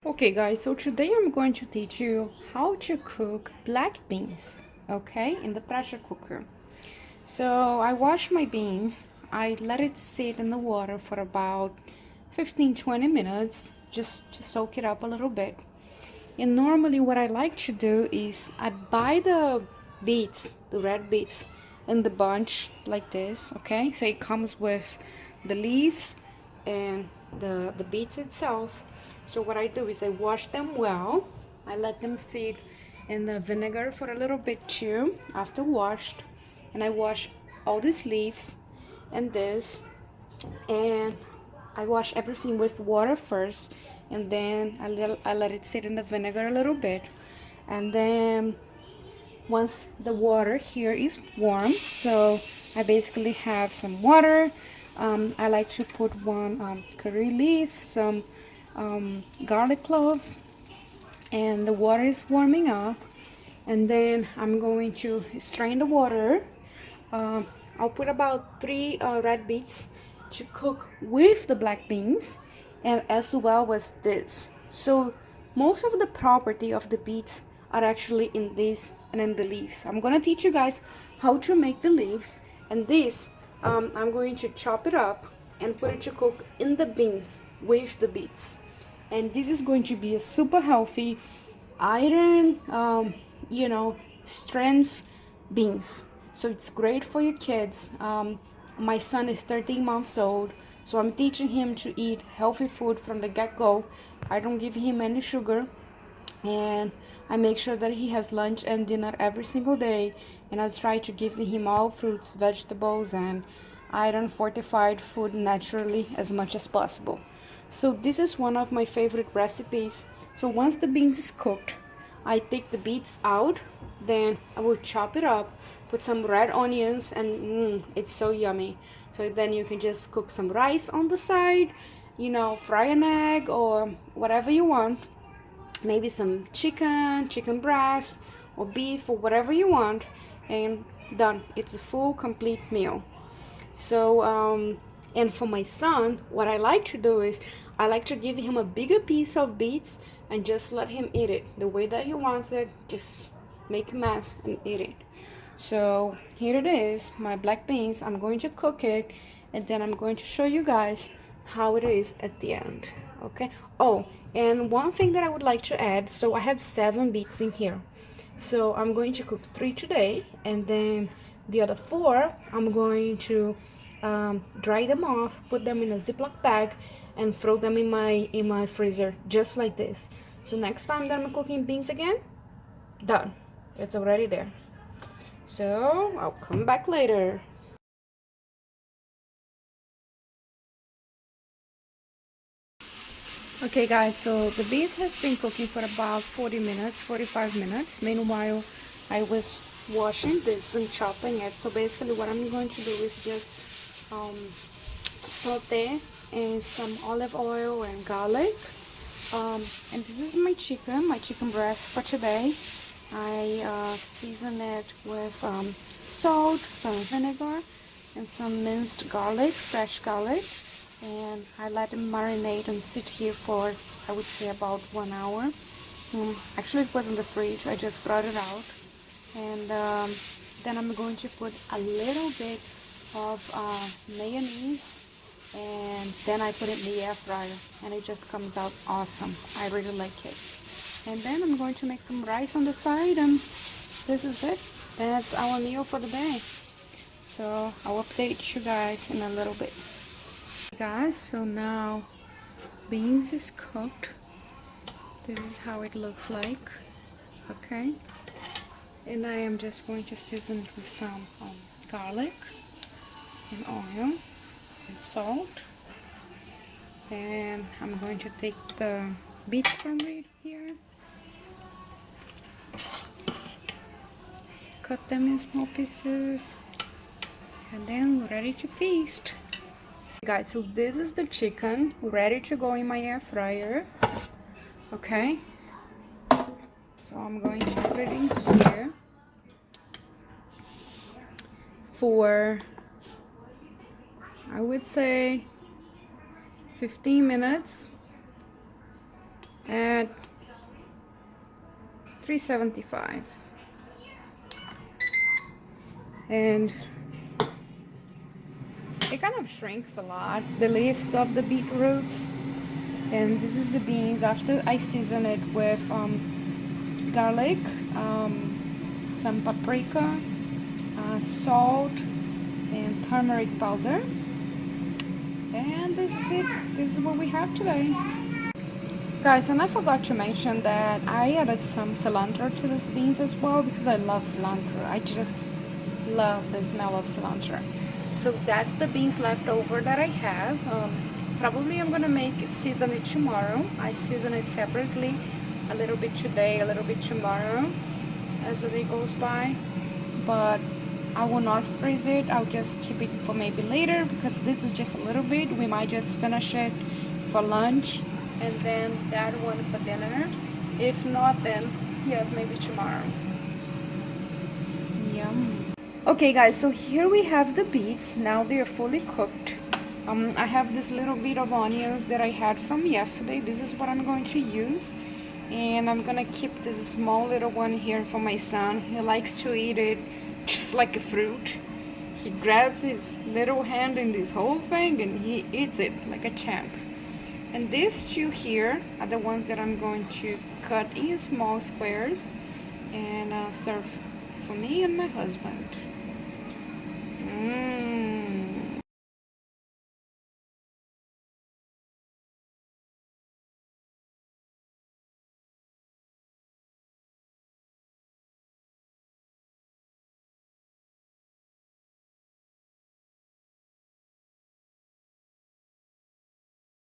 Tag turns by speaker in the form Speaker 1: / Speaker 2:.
Speaker 1: Okay guys, so today I'm going to teach you how to cook black beans, okay, in the pressure cooker. So I wash my beans, I let it sit in the water for about 15-20 minutes just to soak it up a little bit. And normally what I like to do is I buy the beets, the red beets, in the bunch like this, okay? So it comes with the leaves and the beets itself. So what I do is I wash them well. I let them sit in the vinegar for a little bit too after washed. And I wash all these leaves and this, and I wash everything with water first, and then I let it sit in the vinegar a little bit. And then once the water here is warm, so I basically have some water. I like to put one curry leaf, some garlic cloves, and the water is warming up. And then I'm going to strain the water. um, I'll put about three red beets to cook with the black beans, and as well as this. So most of the property of the beets are actually in this and in the leaves. I'm gonna teach you guys how to make the leaves, and this I'm going to chop it up and put it to cook in the beans with the beets. And this is going to be a super healthy iron, strength beans. So it's great for your kids. My son is 13 months old, so I'm teaching him to eat healthy food from the get-go. I don't give him any sugar, and I make sure that he has lunch and dinner every single day, and I try to give him all fruits, vegetables, and iron fortified food naturally as much as possible. So this is one of my favorite recipes. So once the beans is cooked, I take the beets out, then I will chop it up, put some red onions, and it's so yummy. So then you can just cook some rice on the side, fry an egg or whatever you want, maybe some chicken breast, or beef, or whatever you want, and done. It's a full, complete meal. So, and for my son, what I like to do is I like to give him a bigger piece of beets and just let him eat it the way that he wants it. Just make a mess and eat it. So here it is, my black beans. I'm going to cook it, and then I'm going to show you guys how it is at the end. Okay. Oh, and one thing that I would like to add, so I have 7 beets in here. So I'm going to cook 3 today, and then the other 4 I'm going to dry them off, put them in a Ziploc bag, and throw them in my freezer just like this. So next time that I'm cooking beans again, done. It's already there. So I'll come back later. Okay guys, so the beans has been cooking for about 40 minutes, 45 minutes. Meanwhile, I was washing this and chopping it. So basically what I'm going to do is just saute in some olive oil and garlic. And this is my chicken breast for today. I season it with salt, some vinegar, and some minced garlic, fresh garlic. And I let them marinate and sit here for, I would say, about 1 hour. Actually, it was in the fridge. I just brought it out. And then I'm going to put a little bit of mayonnaise, and then I put it in the air fryer, and it just comes out awesome. I really like it. And then I'm going to make some rice on the side, and this is it. That's our meal for the day. So I'll update you guys in a little bit. Guys, so now beans is cooked. This is how it looks like. Okay, and I am just going to season it with some garlic and oil and salt, and I'm going to take the beets from right here, cut them in small pieces, and then we're ready to feast. Guys, so this is the chicken ready to go in my air fryer. Okay, so I'm going to put it in here for, I would say, 15 minutes, and at $3.75. And it kind of shrinks a lot, the leaves of the beetroots. And this is the beans after I season it with garlic, some paprika, salt, and turmeric powder. And this is it. This is what we have today. Guys, and I forgot to mention that I added some cilantro to these beans as well because I love cilantro. I just love the smell of cilantro. So that's the beans left over that I have. Probably I'm gonna season it tomorrow. I season it separately, a little bit today, a little bit tomorrow as the day goes by. But I will not freeze it. I'll just keep it for maybe later because this is just a little bit. We might just finish it for lunch and then that one for dinner. If not, then yes, maybe tomorrow. Yum. Okay guys, so here we have the beets. Now they are fully cooked. I have this little bit of onions that I had from yesterday. This is what I'm going to use. And I'm gonna keep this small little one here for my son. He likes to eat it just like a fruit. He grabs his little hand in this whole thing and he eats it like a champ. And these two here are the ones that I'm going to cut in small squares and serve for me and my husband. Mmm.